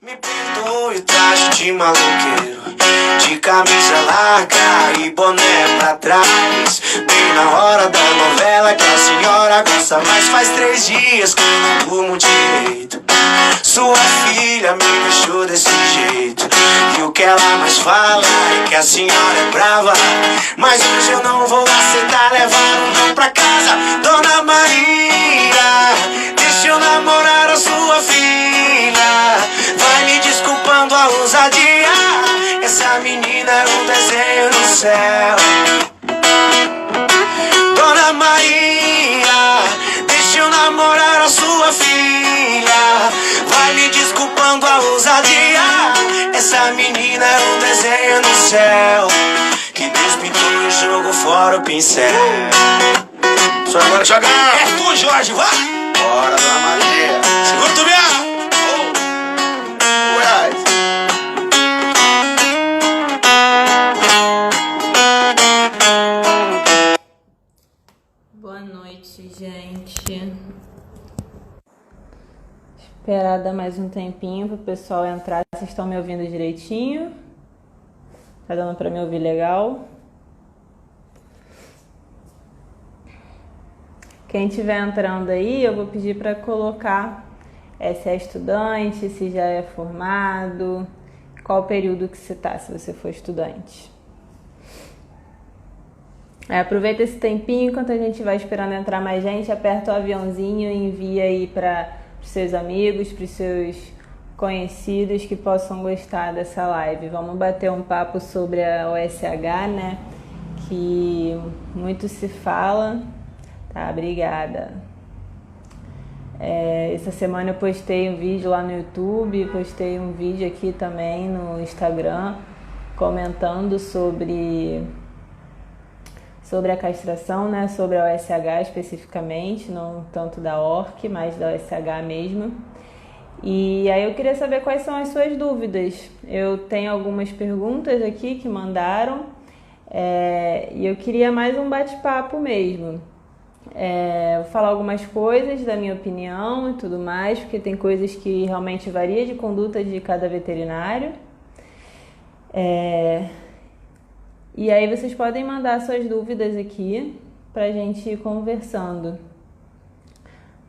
Me perdoe o traje de maloqueiro, de camisa larga e boné pra trás. Bem na hora da novela que a senhora gosta, mas faz 3 dias que eu não durmo direito. Sua filha me deixou desse jeito, e o que ela mais fala é que a senhora é brava. Mas hoje eu não vou aceitar levar um não pra casa. Dona Maria, deixa eu namorar a sua filha. Vai me desculpando a ousadia, essa menina é um desenho no céu. Dona Maria, deixa eu namorar a sua filha. Vai me desculpando a ousadia, essa menina é um desenho no céu. Que Deus pintou e jogou fora o pincel. Só agora jogar. É tu, Jorge, vai! Bora, Dona Maria. Segura tu mesmo. Boa noite, gente. Esperar dar mais um tempinho para o pessoal entrar. Vocês estão me ouvindo direitinho? Tá dando para me ouvir legal? Quem estiver entrando aí, eu vou pedir para colocar se é estudante, se já é formado, qual período que você está, se você for estudante. Aproveita esse tempinho enquanto a gente vai esperando entrar mais gente, aperta o aviãozinho e envia aí para os seus amigos, para os seus conhecidos que possam gostar dessa live. Vamos bater um papo sobre a OSH, né? Que muito se fala. Tá, obrigada. Essa semana eu postei um vídeo lá no YouTube, postei um vídeo aqui também no Instagram comentando sobre a castração, né? Sobre a OSH especificamente, não tanto da ORC, mas da OSH mesmo. E aí eu queria saber quais são as suas dúvidas. Eu tenho algumas perguntas aqui que mandaram e eu queria mais um bate-papo mesmo. Vou falar algumas coisas da minha opinião e tudo mais, porque tem coisas que realmente varia de conduta de cada veterinário. E aí vocês podem mandar suas dúvidas aqui pra gente ir conversando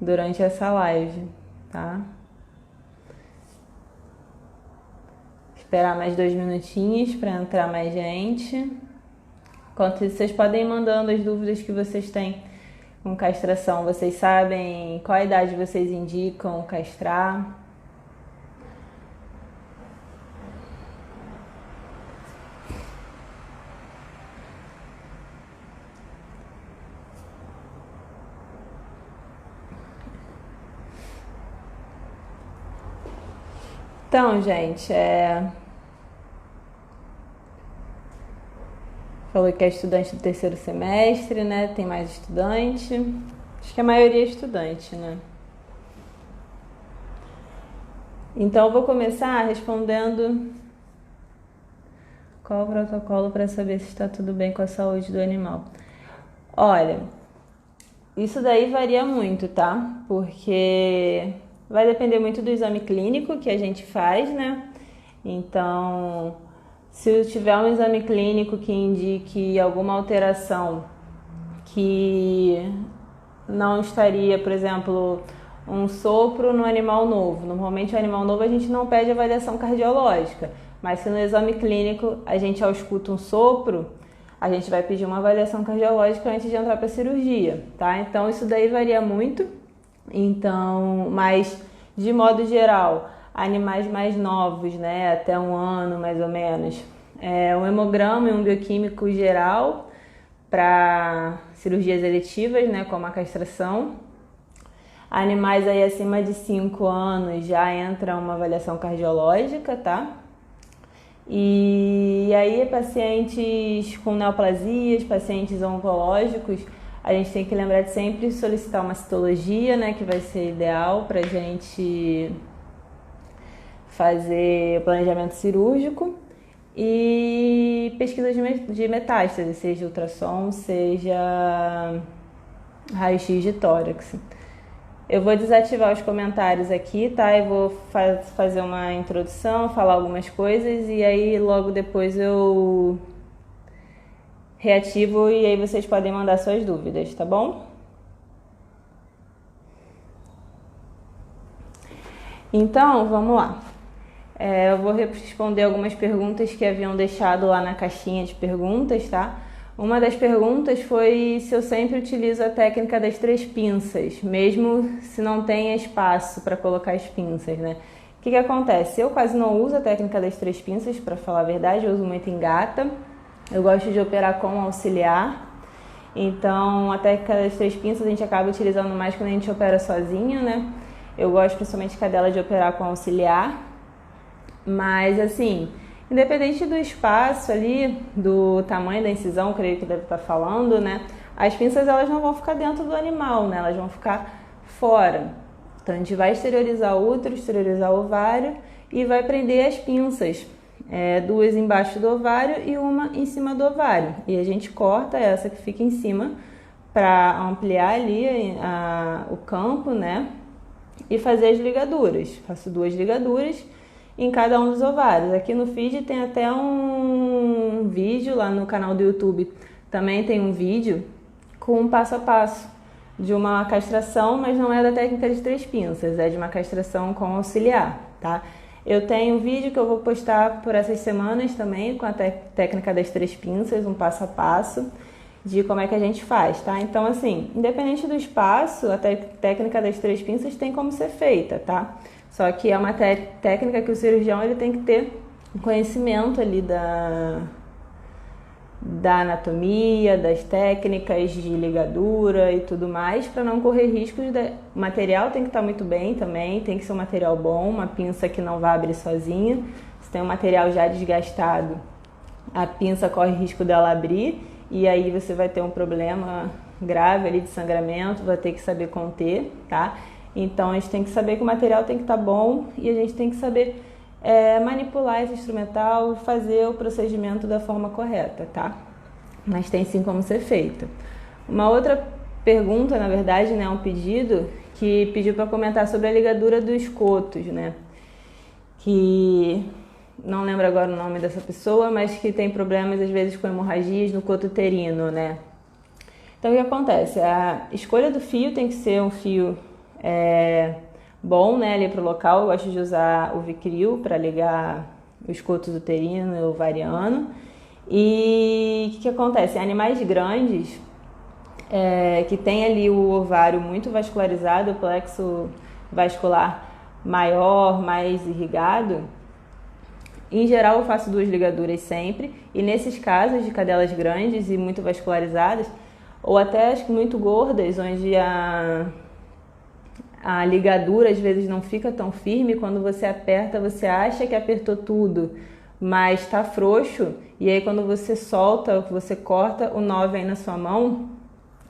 durante essa live, tá? Esperar mais 2 minutinhos para entrar mais gente. Enquanto isso, vocês podem ir mandando as dúvidas que vocês têm com castração. Vocês sabem qual a idade vocês indicam castrar? Então, gente, falou que é estudante do 3º semestre, né? Tem mais estudante. Acho que a maioria é estudante, né? Então, eu vou começar respondendo qual o protocolo para saber se está tudo bem com a saúde do animal. Olha, isso daí varia muito, tá? Porque vai depender muito do exame clínico que a gente faz, né? Então, se tiver um exame clínico que indique alguma alteração que não estaria, por exemplo, um sopro no animal novo. Normalmente o animal novo a gente não pede avaliação cardiológica, mas se no exame clínico a gente ausculta um sopro, a gente vai pedir uma avaliação cardiológica antes de entrar para a cirurgia, tá? Então isso daí varia muito. Então, mas de modo geral, animais mais novos, né, até 1 ano mais ou menos, um hemograma e um bioquímico geral para cirurgias eletivas, né, como a castração. Animais aí acima de 5 anos já entra uma avaliação cardiológica, tá? E aí pacientes com neoplasias, pacientes oncológicos, a gente tem que lembrar de sempre solicitar uma citologia, né, que vai ser ideal para a gente fazer planejamento cirúrgico, e pesquisa de metástase, seja ultrassom, seja raio-x de tórax. Eu vou desativar os comentários aqui, tá? Eu vou fazer uma introdução, falar algumas coisas e aí logo depois eu reativo e aí vocês podem mandar suas dúvidas, tá bom? Então, vamos lá. Eu vou responder algumas perguntas que haviam deixado lá na caixinha de perguntas, tá? Uma das perguntas foi se eu sempre utilizo a técnica das 3 pinças, mesmo se não tenha espaço para colocar as pinças, né? O que acontece? Eu quase não uso a técnica das 3 pinças, para falar a verdade, eu uso muito engata. Eu gosto de operar com auxiliar. Então, a técnica das 3 pinças a gente acaba utilizando mais quando a gente opera sozinho, né? Eu gosto principalmente cadela de operar com auxiliar. Mas, assim, independente do espaço ali, do tamanho da incisão, creio que deve estar falando, né? As pinças, elas não vão ficar dentro do animal, né? Elas vão ficar fora. Então, a gente vai exteriorizar o útero, exteriorizar o ovário e vai prender as pinças. 2 embaixo do ovário e uma em cima do ovário. E a gente corta essa que fica em cima para ampliar ali o campo, né? E fazer as ligaduras. Faço 2 ligaduras em cada um dos ovários. Aqui no feed tem até um vídeo lá no canal do YouTube. Também tem um vídeo com um passo a passo de uma castração, mas não é da técnica de 3 pinças, é de uma castração com auxiliar, tá? Eu tenho um vídeo que eu vou postar por essas semanas também com a técnica das 3 pinças, um passo a passo de como é que a gente faz, tá? Então, assim, independente do espaço, a técnica das 3 pinças tem como ser feita, tá? Só que é uma técnica que o cirurgião ele tem que ter conhecimento ali da anatomia, das técnicas de ligadura e tudo mais, para não correr riscos. O material tem que estar muito bem também, tem que ser um material bom, uma pinça que não vai abrir sozinha. Se tem um material já desgastado, a pinça corre risco dela abrir e aí você vai ter um problema grave ali de sangramento, vai ter que saber conter, tá? Então a gente tem que saber que o material tem que estar bom e a gente tem que saber manipular esse instrumental, fazer o procedimento da forma correta, tá? Mas tem sim como ser feito. Uma outra pergunta, na verdade, né, um pedido que pediu para comentar sobre a ligadura dos cotos, né? Que não lembro agora o nome dessa pessoa, mas que tem problemas às vezes com hemorragias no coto uterino, né? Então o que acontece? A escolha do fio tem que ser um fio bom, né, ali para o local. Eu gosto de usar o Vicryl para ligar os cotos uterino e ovariano. E o que acontece? Animais grandes que tem ali o ovário muito vascularizado, o plexo vascular maior, mais irrigado, em geral eu faço 2 ligaduras sempre. E nesses casos de cadelas grandes e muito vascularizadas, ou até as muito gordas, onde a ligadura às vezes não fica tão firme, quando você aperta, você acha que apertou tudo, mas está frouxo, e aí quando você solta, você corta o nó vem na sua mão.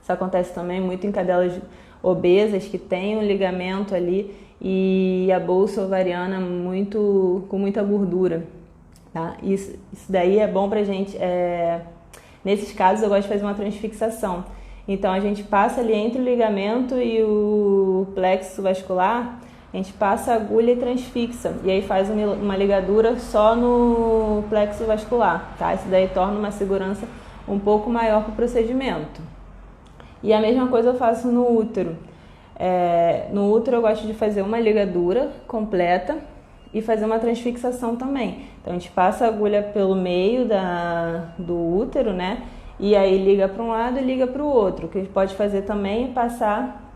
Isso acontece também muito em cadelas obesas que tem um ligamento ali e a bolsa ovariana com muita gordura, tá? Isso daí é bom pra gente. Nesses casos eu gosto de fazer uma transfixação. Então a gente passa ali entre o ligamento e o plexo vascular, a gente passa a agulha e transfixa, e aí faz uma ligadura só no plexo vascular, tá? Isso daí torna uma segurança um pouco maior para o procedimento. E a mesma coisa eu faço no útero. No útero eu gosto de fazer uma ligadura completa e fazer uma transfixação também. Então a gente passa a agulha pelo meio do útero, né? E aí liga para um lado e liga para o outro. O que a gente pode fazer também é passar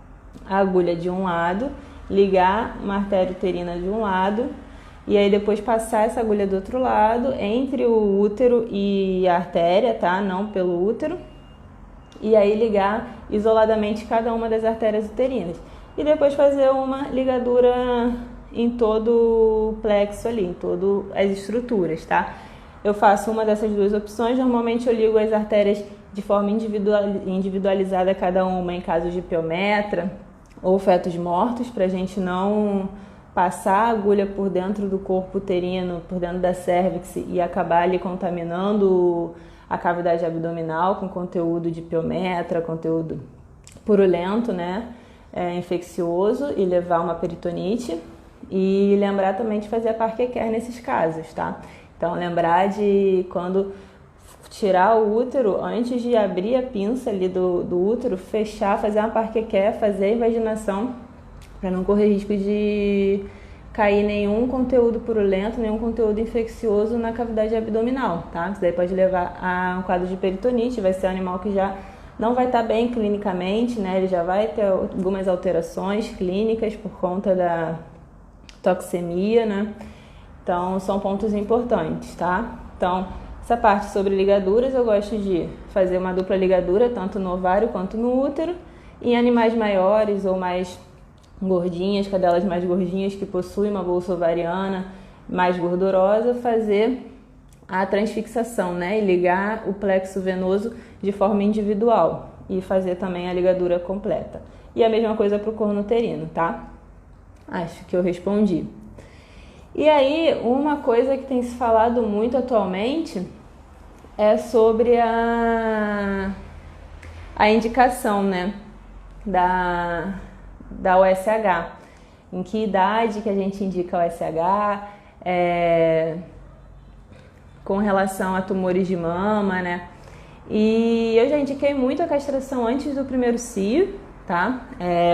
a agulha de um lado, ligar uma artéria uterina de um lado e aí depois passar essa agulha do outro lado entre o útero e a artéria, tá? Não pelo útero. E aí ligar isoladamente cada uma das artérias uterinas. E depois fazer uma ligadura em todo o plexo ali, em todas as estruturas, tá? Eu faço uma dessas 2 opções. Normalmente eu ligo as artérias de forma individualizada, cada uma em casos de piometra ou fetos mortos, para a gente não passar a agulha por dentro do corpo uterino, por dentro da cérvix e acabar ali contaminando a cavidade abdominal com conteúdo de piometra, conteúdo purulento, né? infeccioso e levar uma peritonite. E lembrar também de fazer a Parker nesses casos, tá? Então, lembrar de quando tirar o útero, antes de abrir a pinça ali do útero, fechar, fazer uma Parker, fazer a invaginação, para não correr risco de cair nenhum conteúdo purulento, nenhum conteúdo infeccioso na cavidade abdominal, tá? Isso daí pode levar a um quadro de peritonite, vai ser um animal que já não vai estar bem clinicamente, né? Ele já vai ter algumas alterações clínicas por conta da toxemia, né? Então, são pontos importantes, tá? Então, essa parte sobre ligaduras, eu gosto de fazer uma dupla ligadura, tanto no ovário quanto no útero. Em animais maiores ou mais gordinhas, cadelas mais gordinhas que possuem uma bolsa ovariana mais gordurosa, fazer a transfixação, né? E ligar o plexo venoso de forma individual e fazer também a ligadura completa. E a mesma coisa para o corno uterino, tá? Acho que eu respondi. E aí, uma coisa que tem se falado muito atualmente é sobre a indicação, né, da USH. Em que idade que a gente indica a USH, com relação a tumores de mama, né? E eu já indiquei muito a castração antes do primeiro cio, tá?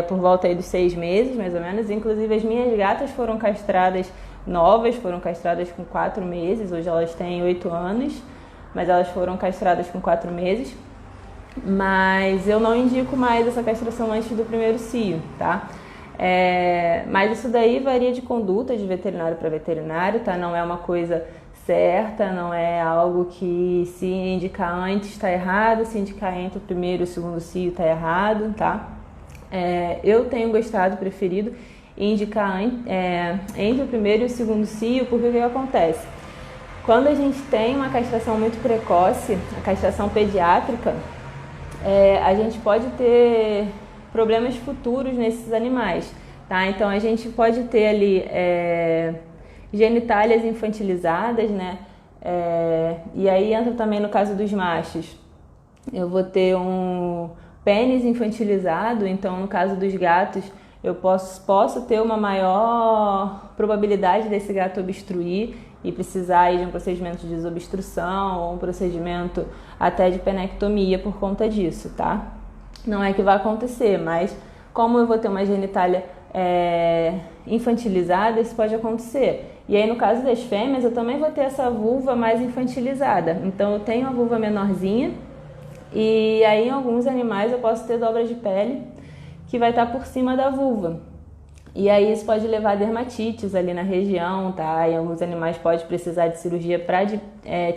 Por volta aí dos 6 meses, mais ou menos. Inclusive, as minhas gatas foram castradas novas, foram castradas com 4 meses. Hoje elas têm 8 anos, mas elas foram castradas com 4 meses. Mas eu não indico mais essa castração antes do primeiro cio, tá? Mas isso daí varia de conduta de veterinário para veterinário, tá? Não é uma coisa certa, não é algo que se indicar antes está errado, se indicar entre o primeiro e o segundo cio está errado, tá? Eu tenho preferido indicar entre o primeiro e o segundo cio, porque o que acontece? Quando a gente tem uma castração muito precoce, a castração pediátrica, a gente pode ter problemas futuros nesses animais, tá? Então a gente pode ter ali genitálias infantilizadas, né? E aí entra também no caso dos machos. Eu vou ter um pênis infantilizado, então no caso dos gatos eu posso ter uma maior probabilidade desse gato obstruir e precisar aí de um procedimento de desobstrução ou um procedimento até de penectomia por conta disso, tá? Não é que vai acontecer, mas como eu vou ter uma genitália infantilizada, isso pode acontecer. E aí no caso das fêmeas, eu também vou ter essa vulva mais infantilizada. Então eu tenho a vulva menorzinha e aí em alguns animais eu posso ter dobra de pele que vai estar por cima da vulva. E aí isso pode levar a dermatites ali na região, tá? E alguns animais pode precisar de cirurgia para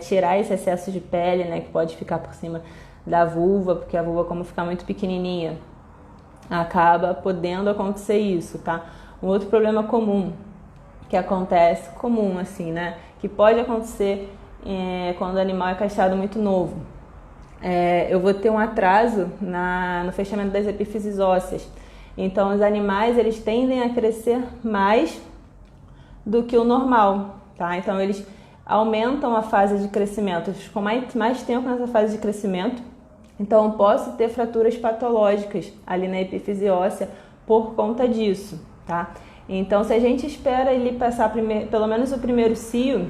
tirar esse excesso de pele, né? Que pode ficar por cima da vulva, porque a vulva, como fica muito pequenininha, acaba podendo acontecer isso, tá? Um outro problema comum que acontece, assim, né? Que pode acontecer quando o animal é castrado muito novo. Eu vou ter um atraso no fechamento das epífises ósseas. Então, os animais, eles tendem a crescer mais do que o normal, tá? Então, eles aumentam a fase de crescimento, eles ficam mais tempo nessa fase de crescimento. Então, eu posso ter fraturas patológicas ali na epífise óssea por conta disso, tá? Então, se a gente espera ele passar pelo menos o primeiro cio,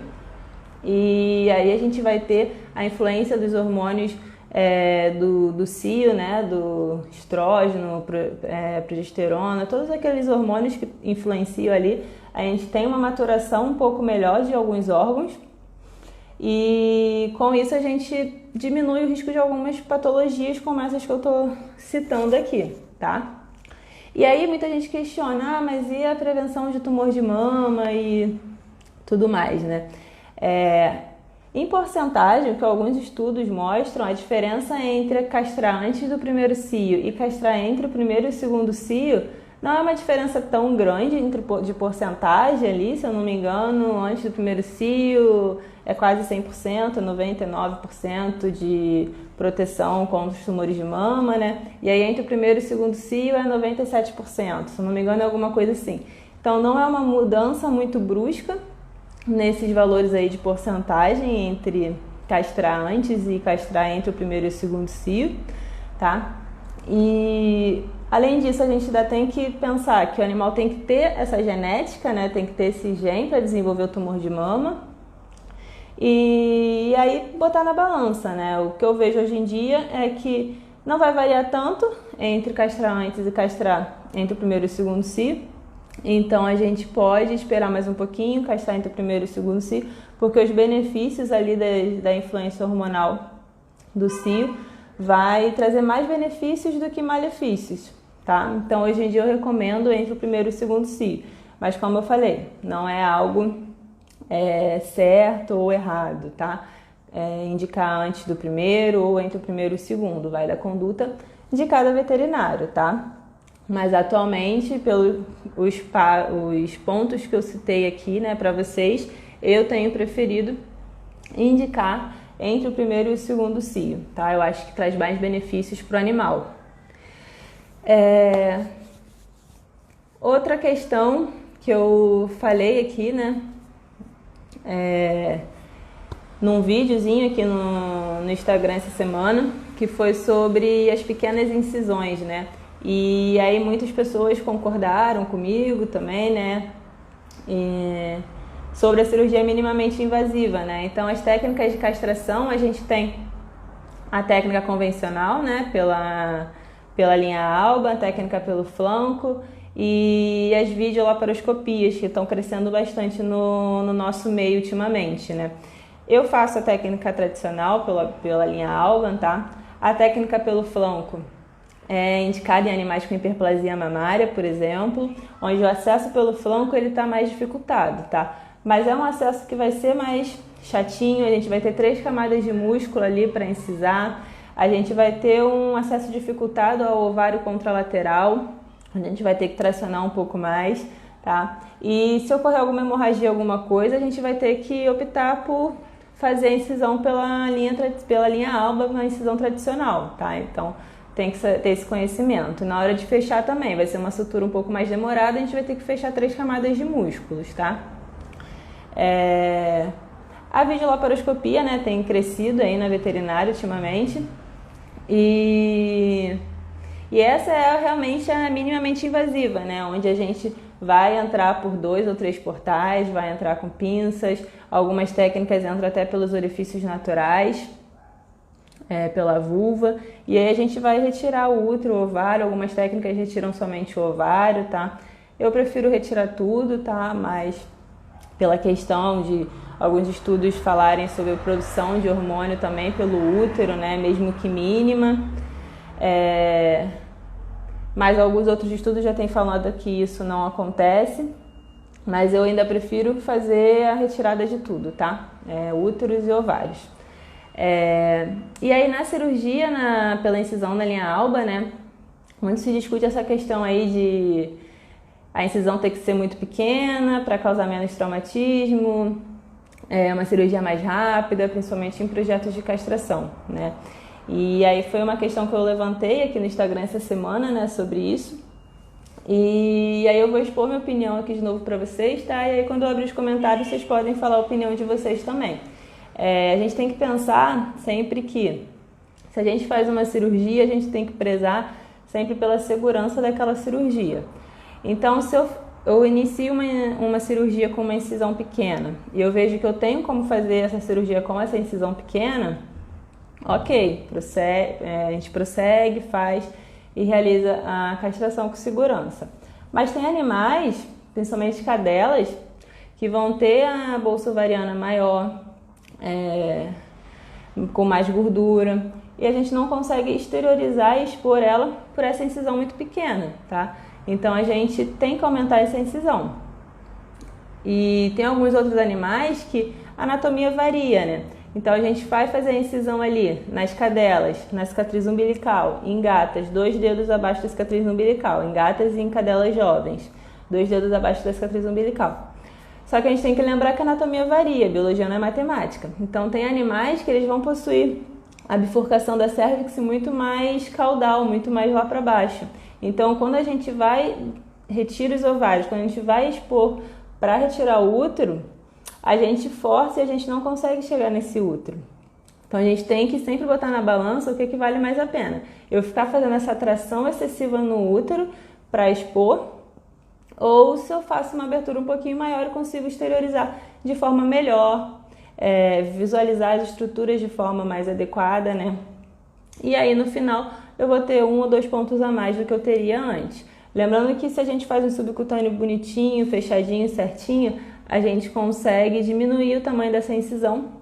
e aí a gente vai ter a influência dos hormônios do cio, né, do estrógeno, progesterona, todos aqueles hormônios que influenciam ali, a gente tem uma maturação um pouco melhor de alguns órgãos e com isso a gente diminui o risco de algumas patologias como essas que eu estou citando aqui, tá? E aí muita gente questiona, mas e a prevenção de tumor de mama e tudo mais, né? Em porcentagem, o que alguns estudos mostram, a diferença entre castrar antes do primeiro cio e castrar entre o primeiro e o segundo cio não é uma diferença tão grande de porcentagem ali, se eu não me engano, antes do primeiro cio é quase 100%, 99% de proteção contra os tumores de mama, né? E aí entre o primeiro e o segundo cio é 97%, se eu não me engano é alguma coisa assim. Então não é uma mudança muito brusca nesses valores aí de porcentagem entre castrar antes e castrar entre o primeiro e o segundo cio, tá? E Além disso, a gente ainda tem que pensar que o animal tem que ter essa genética, né? Tem que ter esse gene para desenvolver o tumor de mama. E aí botar na balança, né? O que eu vejo hoje em dia é que não vai variar tanto entre castrar antes e castrar entre o primeiro e o segundo cio. Então a gente pode esperar mais um pouquinho, castrar entre o primeiro e o segundo cio, porque os benefícios ali da influência hormonal do cio vai trazer mais benefícios do que malefícios, tá? Então hoje em dia eu recomendo entre o primeiro e o segundo cio, mas como eu falei, não é algo certo ou errado, tá? Indicar antes do primeiro ou entre o primeiro e o segundo, vai da conduta de cada veterinário, tá? Mas atualmente, pelos os pontos que eu citei aqui, né, para vocês, eu tenho preferido indicar entre o primeiro e o segundo cio, tá? Eu acho que traz mais benefícios para o animal. Outra questão que eu falei aqui, né, num videozinho aqui no Instagram essa semana, que foi sobre as pequenas incisões, né? E aí muitas pessoas concordaram comigo também, né? Sobre a cirurgia minimamente invasiva, né? Então as técnicas de castração, a gente tem a técnica convencional, né? Pela linha alba, a técnica pelo flanco e as videolaparoscopias, que estão crescendo bastante no nosso meio ultimamente, né? Eu faço a técnica tradicional pela linha alba, tá? A técnica pelo flanco é indicada em animais com hiperplasia mamária, por exemplo, onde o acesso pelo flanco ele está mais dificultado, tá? Mas é um acesso que vai ser mais chatinho, a gente vai ter 3 camadas de músculo ali para incisar, a gente vai ter um acesso dificultado ao ovário contralateral, a gente vai ter que tracionar um pouco mais, tá? E se ocorrer alguma hemorragia, alguma coisa, a gente vai ter que optar por fazer a incisão pela linha alba, uma incisão tradicional, tá? Então tem que ter esse conhecimento. Na hora de fechar também, vai ser uma sutura um pouco mais demorada, a gente vai ter que fechar 3 camadas de músculos, tá? A videolaparoscopia, né, tem crescido aí na veterinária ultimamente. E essa é realmente a minimamente invasiva, né? Onde a gente vai entrar por 2 ou 3 portais, vai entrar com pinças, algumas técnicas entram até pelos orifícios naturais, pela vulva, e aí a gente vai retirar o útero, o ovário, algumas técnicas retiram somente o ovário, tá? Eu prefiro retirar tudo, tá? Mas pela questão de alguns estudos falarem sobre a produção de hormônio também pelo útero, né? Mesmo que mínima. Mas alguns outros estudos já têm falado que isso não acontece, mas eu ainda prefiro fazer a retirada de tudo, tá? Úteros e ovários. E aí na cirurgia, pela incisão na linha alba, né? Muito se discute essa questão aí de a incisão ter que ser muito pequena para causar menos traumatismo, uma cirurgia mais rápida, principalmente em projetos de castração, né? E aí foi uma questão que eu levantei aqui no Instagram essa semana, né, sobre isso. E aí eu vou expor minha opinião aqui de novo para vocês, tá? E aí quando eu abrir os comentários, vocês podem falar a opinião de vocês também. A gente tem que pensar sempre que se a gente faz uma cirurgia, a gente tem que prezar sempre pela segurança daquela cirurgia. Então, se eu inicio uma cirurgia com uma incisão pequena e eu vejo que eu tenho como fazer essa cirurgia com essa incisão pequena, ok, a gente prossegue, faz e realiza a castração com segurança. Mas tem animais, principalmente cadelas, que vão ter a bolsa ovariana maior, com mais gordura, e a gente não consegue exteriorizar e expor ela por essa incisão muito pequena, tá? Então a gente tem que aumentar essa incisão. E tem alguns outros animais que a anatomia varia, né? Então a gente vai fazer a incisão ali nas cadelas, na cicatriz umbilical, em gatas, 2 dedos abaixo da cicatriz umbilical, em gatas e em cadelas jovens, 2 dedos abaixo da cicatriz umbilical. Só que a gente tem que lembrar que a anatomia varia, a biologia não é matemática. Então tem animais que eles vão possuir a bifurcação da cérvix muito mais caudal, muito mais lá para baixo. Então quando a gente retira os ovários, quando a gente vai expor para retirar o útero, a gente força e a gente não consegue chegar nesse útero. Então a gente tem que sempre botar na balança o que vale mais a pena. Eu ficar fazendo essa tração excessiva no útero para expor, ou se eu faço uma abertura um pouquinho maior e consigo exteriorizar de forma melhor, visualizar as estruturas de forma mais adequada, né? E aí no final eu vou ter 1 ou 2 pontos a mais do que eu teria antes. Lembrando que se a gente faz um subcutâneo bonitinho, fechadinho, certinho, a gente consegue diminuir o tamanho dessa incisão.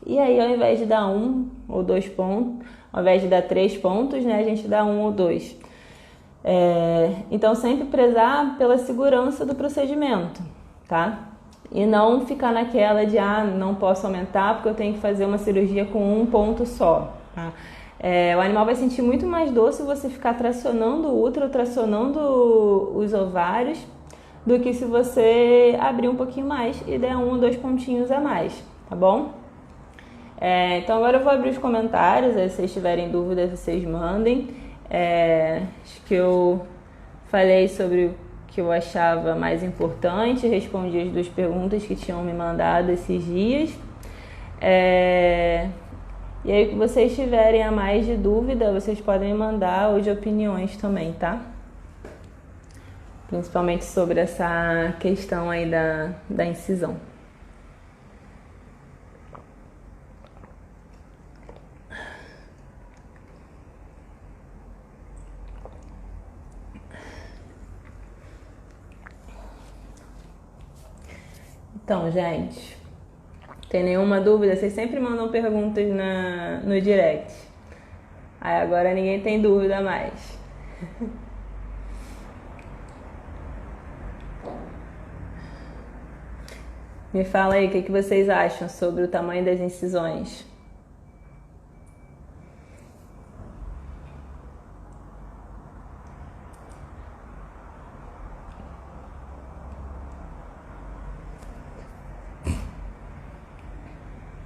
E aí, ao invés de dar 1 ou 2 pontos, ao invés de dar 3 pontos, né, a gente dá 1 ou 2. Então, sempre prezar pela segurança do procedimento, tá? E não ficar naquela de, não posso aumentar porque eu tenho que fazer uma cirurgia com 1 ponto só, tá? O animal vai sentir muito mais dor se você ficar tracionando o útero, tracionando os ovários, do que se você abrir um pouquinho mais e der 1 ou 2 pontinhos a mais, tá bom? Então agora eu vou abrir os comentários, aí se vocês tiverem dúvidas vocês mandem. Acho que eu falei sobre o que eu achava mais importante, respondi as 2 perguntas que tinham me mandado esses dias. E aí, o que vocês tiverem a mais de dúvida, vocês podem mandar ou de opiniões também, tá? Principalmente sobre essa questão aí da incisão. Então, gente, tem nenhuma dúvida? Vocês sempre mandam perguntas no direct. Aí agora ninguém tem dúvida mais. Me fala aí o que vocês acham sobre o tamanho das incisões.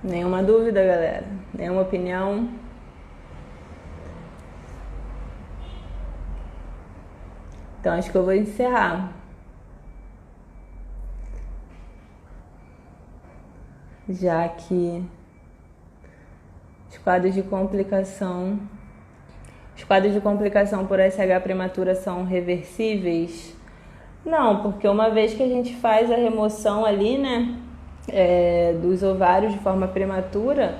Nenhuma dúvida, galera? Nenhuma opinião? Então acho que eu vou encerrar. Já que os quadros de complicação por SH prematura são reversíveis? Não, porque uma vez que a gente faz a remoção ali, né, dos ovários de forma prematura,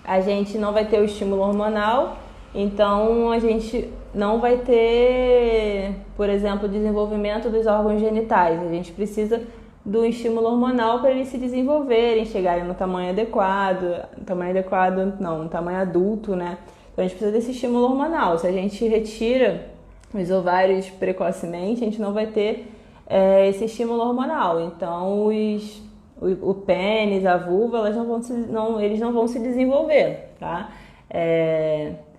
a gente não vai ter o estímulo hormonal, então a gente não vai ter, por exemplo, desenvolvimento dos órgãos genitais. A gente precisa do estímulo hormonal para eles se desenvolverem, chegarem no tamanho adequado, no tamanho adulto, né? Então a gente precisa desse estímulo hormonal. Se a gente retira os ovários precocemente, a gente não vai ter esse estímulo hormonal. Então o pênis, a vulva, eles não vão se desenvolver, tá?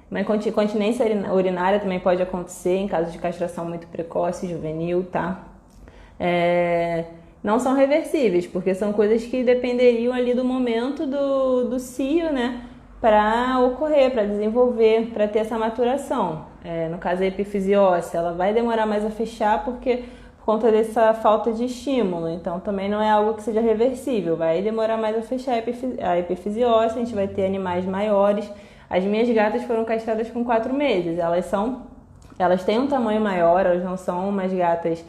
Mas continência urinária também pode acontecer em caso de castração muito precoce, juvenil, tá? Não são reversíveis, porque são coisas que dependeriam ali do momento do cio, né? Para ocorrer, para desenvolver, para ter essa maturação. No caso da epifise óssea, ela vai demorar mais a fechar por conta dessa falta de estímulo. Então também não é algo que seja reversível, vai demorar mais a fechar a epifise óssea, a gente vai ter animais maiores. As minhas gatas foram castradas com 4 meses, elas têm um tamanho maior, elas não são umas gatas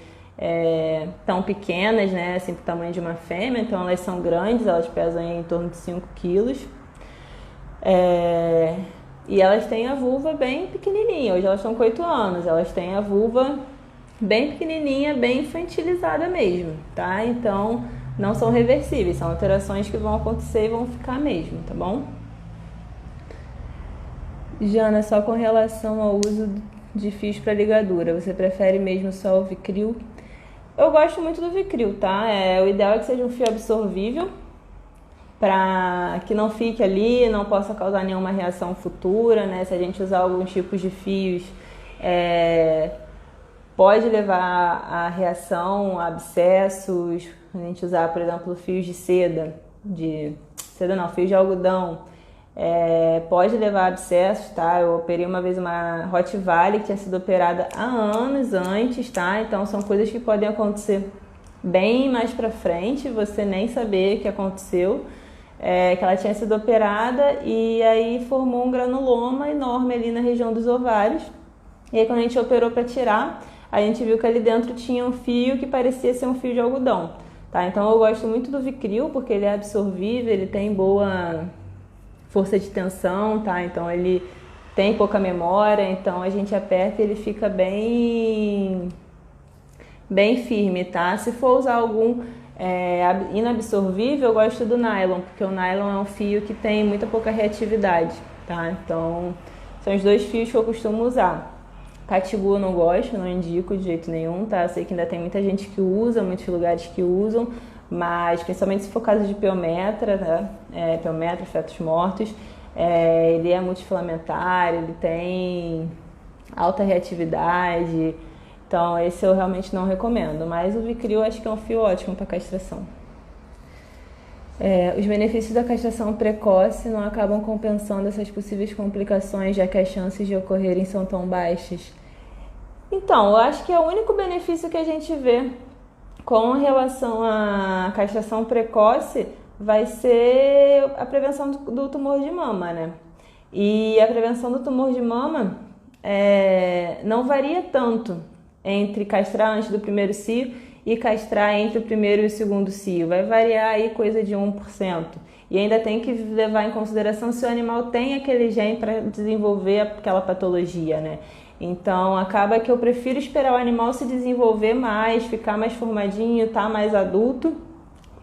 tão pequenas, né, assim, pro tamanho de uma fêmea, então elas são grandes, elas pesam em torno de 5 quilos. E elas têm a vulva bem pequenininha, hoje elas estão com 8 anos, elas têm a vulva bem pequenininha, bem infantilizada mesmo, tá? Então não são reversíveis, são alterações que vão acontecer e vão ficar mesmo, tá bom? Jana, só com relação ao uso de fios para ligadura, você prefere mesmo só o Vicryl? Eu gosto muito do Vicryl, tá? O ideal é que seja um fio absorvível, para que não fique ali, não possa causar nenhuma reação futura, né? Se a gente usar alguns tipos de fios, pode levar a reação, a abscessos. A gente usar, por exemplo, fios de fios de algodão, pode levar a abscessos, tá? Eu operei uma vez uma Rottweiler que tinha sido operada há anos antes, tá? Então são coisas que podem acontecer bem mais pra frente, você nem saber que aconteceu. que ela tinha sido operada e aí formou um granuloma enorme ali na região dos ovários. E aí quando a gente operou para tirar, a gente viu que ali dentro tinha um fio que parecia ser um fio de algodão, tá? Então eu gosto muito do Vicryl porque ele é absorvível, ele tem boa força de tensão, tá? Então ele tem pouca memória, então a gente aperta e ele fica bem firme, tá? Se for usar algum inabsorvível, eu gosto do nylon, porque o nylon é um fio que tem muita pouca reatividade, tá? Então, são os dois fios que eu costumo usar. Catigu eu não gosto, não indico de jeito nenhum, tá? Eu sei que ainda tem muita gente que usa, muitos lugares que usam, mas principalmente se for caso de piometra, tá? Piometra, fetos mortos, ele é multifilamentar, ele tem alta reatividade. Então, esse eu realmente não recomendo, mas o Vicryl acho que é um fio ótimo para castração. Os benefícios da castração precoce não acabam compensando essas possíveis complicações, já que as chances de ocorrerem são tão baixas. Então, eu acho que é o único benefício que a gente vê com relação à castração precoce vai ser a prevenção do tumor de mama, né? E a prevenção do tumor de mama não varia tanto entre castrar antes do primeiro cio e castrar entre o primeiro e o segundo cio. Vai variar aí coisa de 1%. E ainda tem que levar em consideração se o animal tem aquele gene para desenvolver aquela patologia, né? Então, acaba que eu prefiro esperar o animal se desenvolver mais, ficar mais formadinho, tá mais adulto,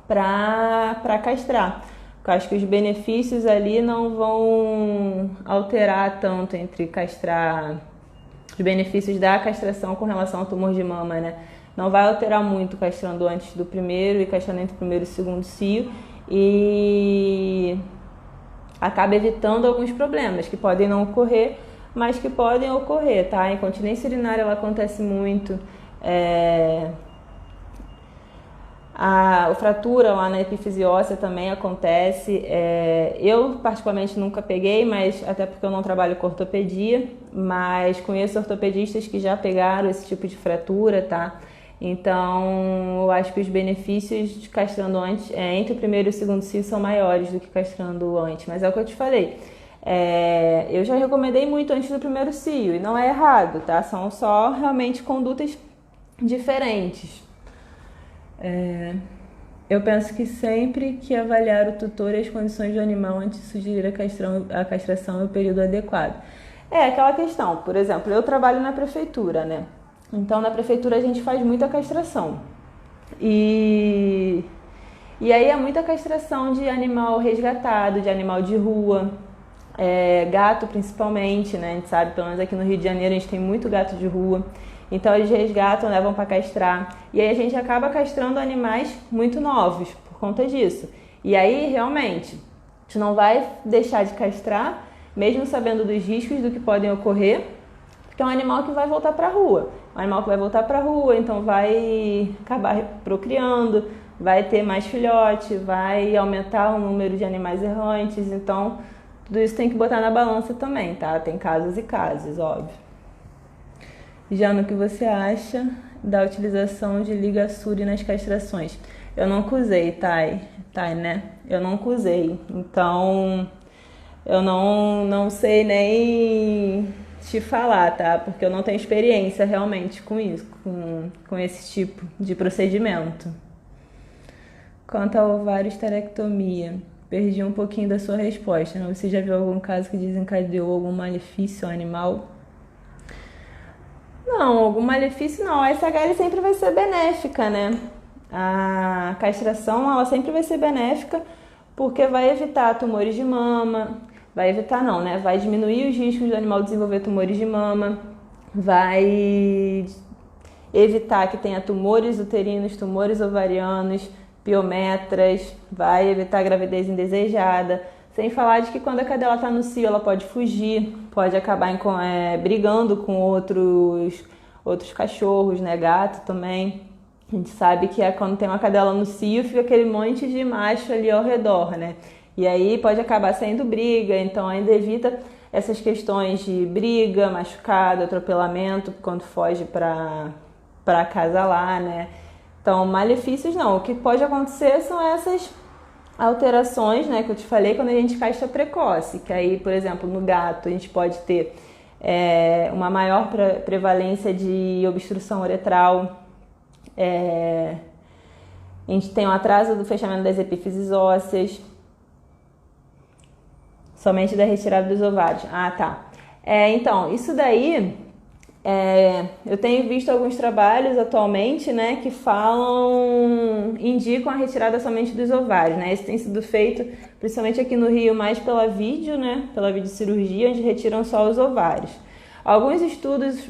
para castrar. Porque eu acho que os benefícios ali não vão alterar tanto entre castrar... Os benefícios da castração com relação ao tumor de mama, né? Não vai alterar muito castrando antes do primeiro e castrando entre o primeiro e o segundo cio e acaba evitando alguns problemas que podem não ocorrer, mas que podem ocorrer, tá? A incontinência urinária ela acontece muito, a fratura lá na epífise óssea também acontece. Eu particularmente nunca peguei, mas até porque eu não trabalho com ortopedia, mas conheço ortopedistas que já pegaram esse tipo de fratura, tá? Então eu acho que os benefícios de castrando antes, entre o primeiro e o segundo cio são maiores do que castrando antes, mas é o que eu te falei. Eu já recomendei muito antes do primeiro cio e não é errado, tá? São só realmente condutas diferentes. Eu penso que sempre que avaliar o tutor e as condições do animal antes de sugerir a castração é o período adequado. Aquela questão, por exemplo, eu trabalho na prefeitura, né? Então na prefeitura a gente faz muita castração. E aí é muita castração de animal resgatado, de animal de rua, gato principalmente, né? A gente sabe, pelo menos aqui no Rio de Janeiro a gente tem muito gato de rua. Então eles resgatam, levam para castrar. E aí a gente acaba castrando animais muito novos por conta disso. E aí realmente, a gente não vai deixar de castrar, mesmo sabendo dos riscos do que podem ocorrer, porque é um animal que vai voltar para a rua. Um animal que vai voltar para a rua, então vai acabar procriando, vai ter mais filhote, vai aumentar o número de animais errantes. Então tudo isso tem que botar na balança também, tá? Tem casos e casos, óbvio. Já no que você acha da utilização de ligasure nas castrações? Eu nunca usei, Thay, né? Eu nunca usei, então eu não sei nem te falar, tá? Porque eu não tenho experiência realmente com isso, com esse tipo de procedimento. Quanto ao ovário esterectomia, perdi um pouquinho da sua resposta, né? Você já viu algum caso que desencadeou algum malefício ao animal? Não, algum malefício não. A SHL sempre vai ser benéfica, né? A castração, ela sempre vai ser benéfica porque vai evitar tumores de mama, vai evitar não, né? Vai diminuir os riscos do animal desenvolver tumores de mama, vai evitar que tenha tumores uterinos, tumores ovarianos, piometras, vai evitar gravidez indesejada. Sem falar de que quando a cadela está no cio, ela pode fugir, pode acabar brigando com outros cachorros, né? Gato também. A gente sabe que quando tem uma cadela no cio, fica aquele monte de macho ali ao redor, né? E aí pode acabar saindo briga, então ainda evita essas questões de briga, machucado, atropelamento, quando foge para acasalar, né? Então, malefícios não. O que pode acontecer são essas alterações, né, que eu te falei quando a gente castra precoce, que aí, por exemplo, no gato a gente pode ter uma maior prevalência de obstrução uretral, a gente tem um atraso do fechamento das epífises ósseas, somente da retirada dos ovários. Ah, tá. Então, isso daí, eu tenho visto alguns trabalhos atualmente, né, que indicam a retirada somente dos ovários, né? Isso tem sido feito, principalmente aqui no Rio, mais pela vídeo, né, pela videocirurgia, onde retiram só os ovários. Alguns estudos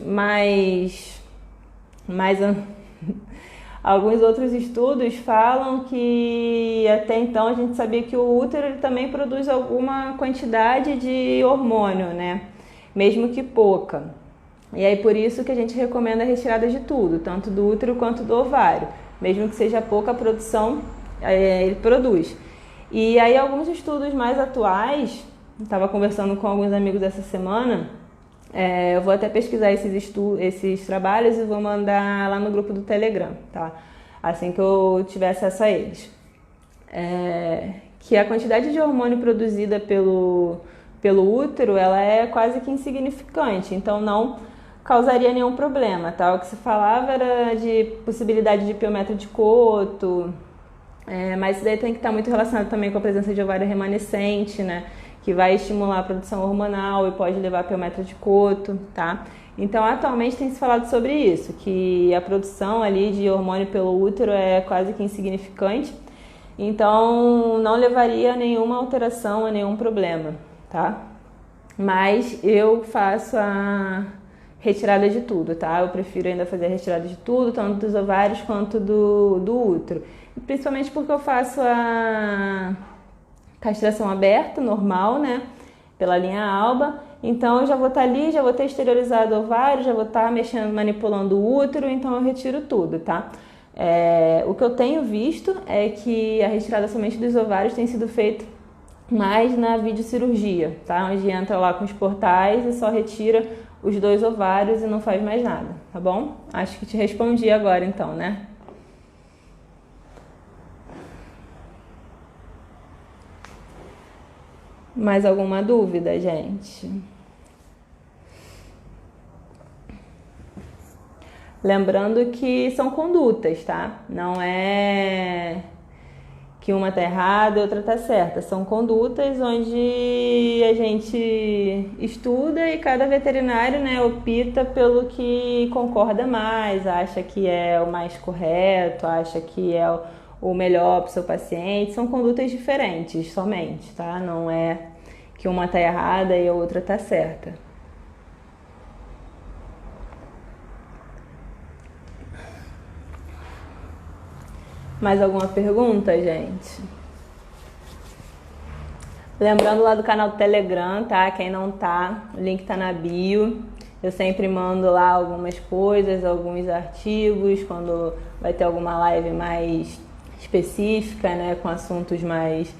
alguns outros estudos falam que até então a gente sabia que o útero ele também produz alguma quantidade de hormônio, né? Mesmo que pouca. E aí por isso que a gente recomenda a retirada de tudo, tanto do útero quanto do ovário. Mesmo que seja pouca a produção, ele produz. E aí alguns estudos mais atuais, estava conversando com alguns amigos essa semana, eu vou até pesquisar esses trabalhos e vou mandar lá no grupo do Telegram, tá? Assim que eu tiver acesso a eles. Que a quantidade de hormônio produzida pelo útero, ela é quase que insignificante, então não causaria nenhum problema, tá? O que se falava era de possibilidade de piometra de Coto, mas isso daí tem que estar muito relacionado também com a presença de ovário remanescente, né? Que vai estimular a produção hormonal e pode levar a piometra de Coto, tá? Então, atualmente tem se falado sobre isso, que a produção ali de hormônio pelo útero é quase que insignificante, então não levaria a nenhuma alteração, a nenhum problema, tá? Mas eu faço a retirada de tudo, tá? Eu prefiro ainda fazer a retirada de tudo, tanto dos ovários quanto do útero. E principalmente porque eu faço a castração aberta, normal, né? Pela linha alba. Então eu já vou estar ali, já vou ter exteriorizado o ovário, já vou estar mexendo, manipulando o útero, então eu retiro tudo, tá? O que eu tenho visto é que a retirada somente dos ovários tem sido feita mais na videocirurgia, tá? Onde entra lá com os portais e só retira os 2 ovários e não faz mais nada, tá bom? Acho que te respondi agora então, né? Mais alguma dúvida, gente? Lembrando que são condutas, tá? Não é que uma tá errada e outra tá certa. São condutas onde a gente estuda e cada veterinário, né, opta pelo que concorda mais, acha que é o mais correto, acha que é o melhor para o seu paciente. São condutas diferentes somente, tá? Não é que uma tá errada e a outra tá certa. Mais alguma pergunta, gente? Lembrando lá do canal do Telegram, tá? Quem não tá, o link tá na bio. Eu sempre mando lá algumas coisas, alguns artigos, quando vai ter alguma live mais específica, né? Com assuntos mais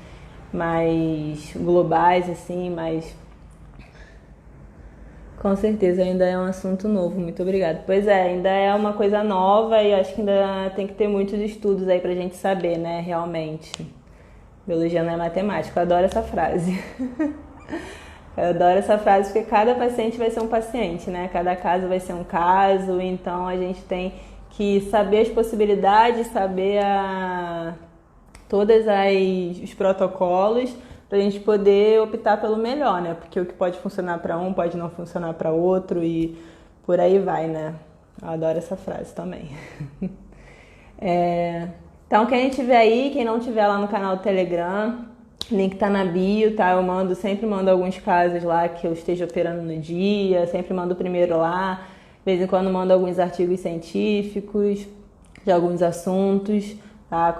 globais, assim, mais... Com certeza, ainda é um assunto novo, muito obrigada. Pois é, ainda é uma coisa nova e acho que ainda tem que ter muitos estudos aí pra gente saber, né, realmente. Biologia não é matemática, eu adoro essa frase. Eu adoro essa frase porque cada paciente vai ser um paciente, né? Cada caso vai ser um caso, então a gente tem que saber as possibilidades, saber todos os protocolos, pra gente poder optar pelo melhor, né? Porque o que pode funcionar para um pode não funcionar para outro e por aí vai, né? Eu adoro essa frase também. Então, quem tiver aí, quem não tiver lá no canal do Telegram, link tá na bio, tá? Eu sempre mando alguns casos lá que eu esteja operando no dia, sempre mando o primeiro lá, de vez em quando mando alguns artigos científicos de alguns assuntos. Tá?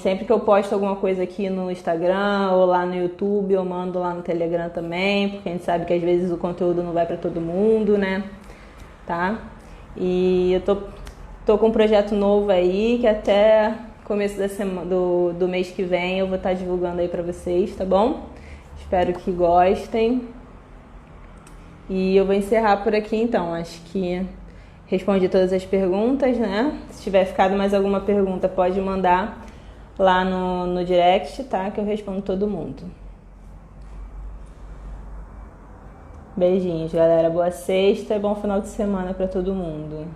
Sempre que eu posto alguma coisa aqui no Instagram ou lá no YouTube, eu mando lá no Telegram também, porque a gente sabe que às vezes o conteúdo não vai para todo mundo, né? Tá? E eu tô com um projeto novo aí, que até começo do mês que vem eu vou estar divulgando aí para vocês, tá bom? Espero que gostem. E eu vou encerrar por aqui então, acho que respondi todas as perguntas, né? Se tiver ficado mais alguma pergunta, pode mandar. lá no direct, tá? Que eu respondo todo mundo. Beijinhos, galera. Boa sexta e bom final de semana pra todo mundo.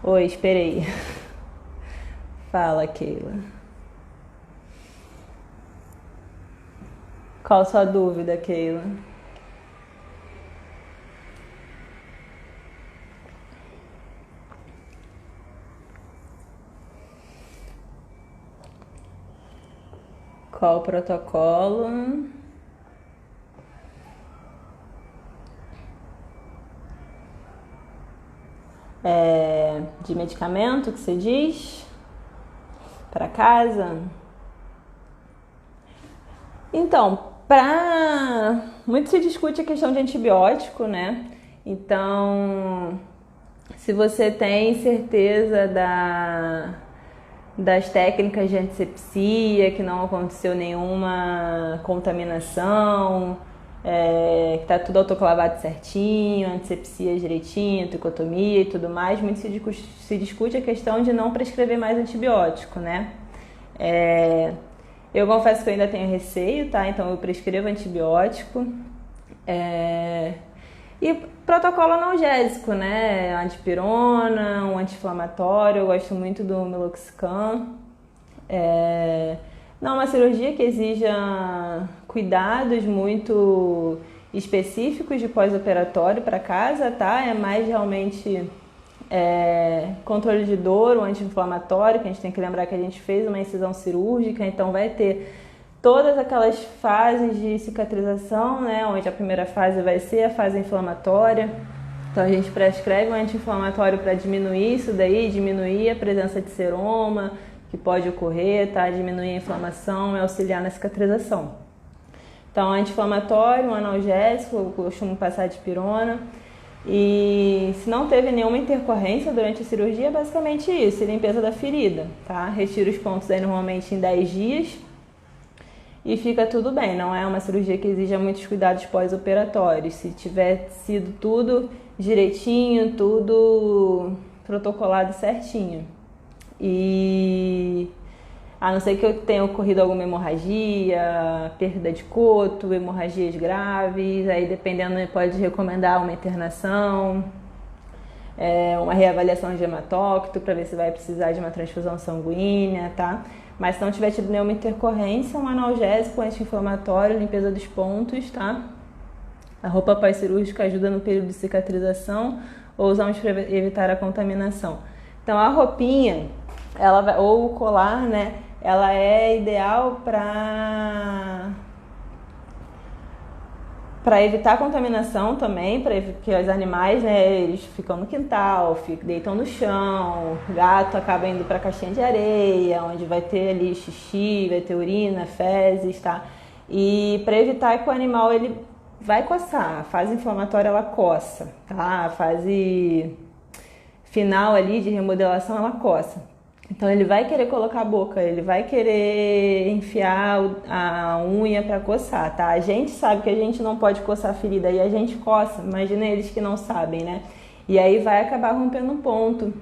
Oi, esperei. Fala, Keila. Qual a sua dúvida, Keila? Qual o protocolo? De medicamento que você diz? Para casa? Então, muito se discute a questão de antibiótico, né? Então, se você tem certeza das técnicas de antisepsia, que não aconteceu nenhuma contaminação, que tá tudo autoclavado certinho, antisepsia direitinho, tricotomia e tudo mais, muito se discute a questão de não prescrever mais antibiótico, né? Eu confesso que eu ainda tenho receio, tá? Então eu prescrevo antibiótico. E protocolo analgésico, né? Antipirona, um anti-inflamatório, eu gosto muito do Meloxicam. Não é uma cirurgia que exija cuidados muito específicos de pós-operatório para casa, tá? É mais realmente controle de dor, um anti-inflamatório, que a gente tem que lembrar que a gente fez uma incisão cirúrgica, então vai ter todas aquelas fases de cicatrização, né? Onde a primeira fase vai ser a fase inflamatória. Então a gente prescreve um anti-inflamatório para diminuir isso daí, diminuir a presença de seroma que pode ocorrer, tá? Diminuir a inflamação e auxiliar na cicatrização. Então, anti-inflamatório, um analgésico, eu costumo passar de pirona. E se não teve nenhuma intercorrência durante a cirurgia, é basicamente isso, limpeza da ferida, tá? Retira os pontos aí normalmente em 10 dias e fica tudo bem. Não é uma cirurgia que exija muitos cuidados pós-operatórios. Se tiver sido tudo direitinho, tudo protocolado certinho. E a não ser que tenha ocorrido alguma hemorragia, perda de coto, hemorragias graves, aí dependendo pode recomendar uma internação, uma reavaliação de hematócrito para ver se vai precisar de uma transfusão sanguínea, tá? Mas se não tiver tido nenhuma intercorrência, um analgésico, anti-inflamatório, limpeza dos pontos, tá? A roupa pós-cirúrgica ajuda no período de cicatrização ou usamos para evitar a contaminação. Então a roupinha, ou o colar, né? Ela é ideal para evitar a contaminação também, porque os animais, né, eles ficam no quintal, deitam no chão, o gato acaba indo para a caixinha de areia, onde vai ter ali xixi, vai ter urina, fezes, tá? E para evitar que o animal ele vai coçar, a fase inflamatória ela coça, tá? A fase final ali de remodelação ela coça. Então ele vai querer colocar a boca, ele vai querer enfiar a unha para coçar, tá? A gente sabe que a gente não pode coçar a ferida e a gente coça, imagina eles que não sabem, né? E aí vai acabar rompendo um ponto.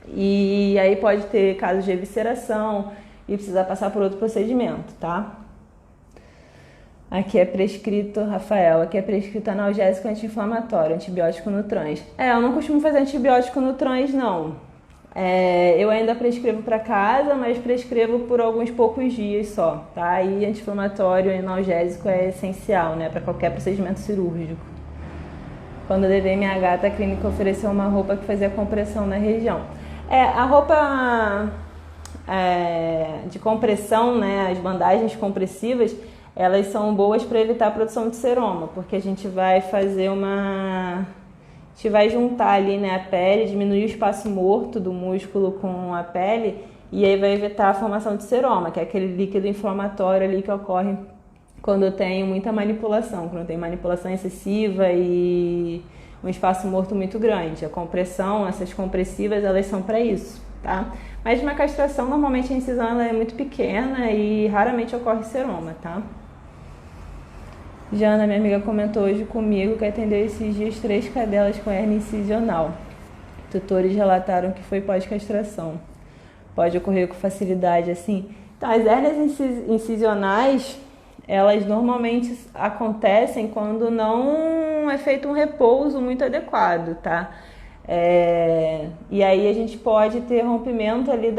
E aí pode ter casos de evisceração e precisar passar por outro procedimento, tá? Aqui é prescrito, Rafael, aqui é prescrito analgésico anti-inflamatório, antibiótico no trans. Eu não costumo fazer antibiótico no trans, não. Eu ainda prescrevo para casa, mas prescrevo por alguns poucos dias só, tá? E anti-inflamatório e analgésico é essencial, né, para qualquer procedimento cirúrgico. Quando eu levei minha gata, a clínica ofereceu uma roupa que fazia compressão na região. A roupa de compressão, né, as bandagens compressivas, elas são boas para evitar a produção de seroma, porque a gente vai fazer a gente vai juntar ali, né, a pele, diminuir o espaço morto do músculo com a pele e aí vai evitar a formação de seroma, que é aquele líquido inflamatório ali que ocorre quando eu tenho muita manipulação, quando eu tenho manipulação excessiva e um espaço morto muito grande. A compressão, essas compressivas, elas são para isso, tá? Mas na castração, normalmente a incisão ela é muito pequena e raramente ocorre seroma, tá? Jana, minha amiga, comentou hoje comigo que atendeu esses dias 3 cadelas com hernia incisional. Tutores relataram que foi pós-castração. pode ocorrer com facilidade, assim. Então, as hérnias incisionais, elas normalmente acontecem quando não é feito um repouso muito adequado, tá? E aí a gente pode ter rompimento ali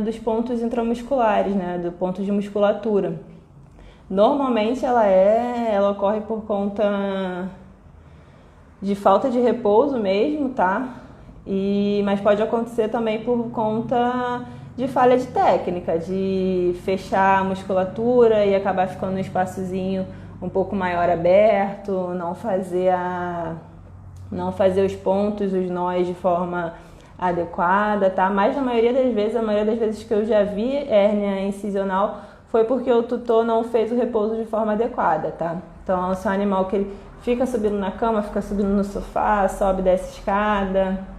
dos pontos intramusculares, né? Do ponto de musculatura. Normalmente ela ocorre por conta de falta de repouso mesmo, tá? Mas pode acontecer também por conta de falha de técnica, de fechar a musculatura e acabar ficando um espaçozinho um pouco maior aberto, não fazer os pontos, os nós de forma adequada, tá? Mas a maioria das vezes que eu já vi hérnia incisional foi porque o tutor não fez o repouso de forma adequada, tá? Então, se é um animal que ele fica subindo na cama, fica subindo no sofá, sobe e desce escada,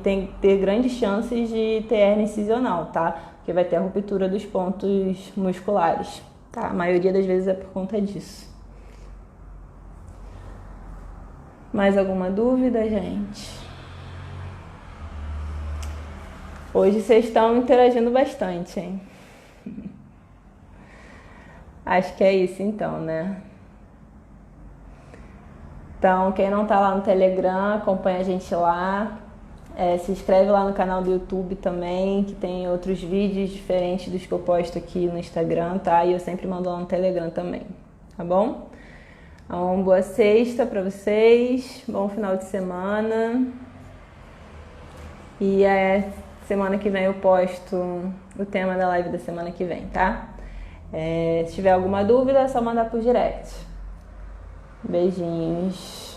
tem que ter grandes chances de ter hérnia incisional, tá? Porque vai ter a ruptura dos pontos musculares, tá? A maioria das vezes é por conta disso. Mais alguma dúvida, gente? Hoje vocês estão interagindo bastante, hein? Acho que é isso então, né? Então, quem não tá lá no Telegram, acompanha a gente lá. Se inscreve lá no canal do YouTube também, que tem outros vídeos diferentes dos que eu posto aqui no Instagram, tá? E eu sempre mando lá no Telegram também, tá bom? Então, boa sexta pra vocês, bom final de semana. E semana que vem eu posto o tema da live da semana que vem, tá? Se tiver alguma dúvida, é só mandar por direct. Beijinhos.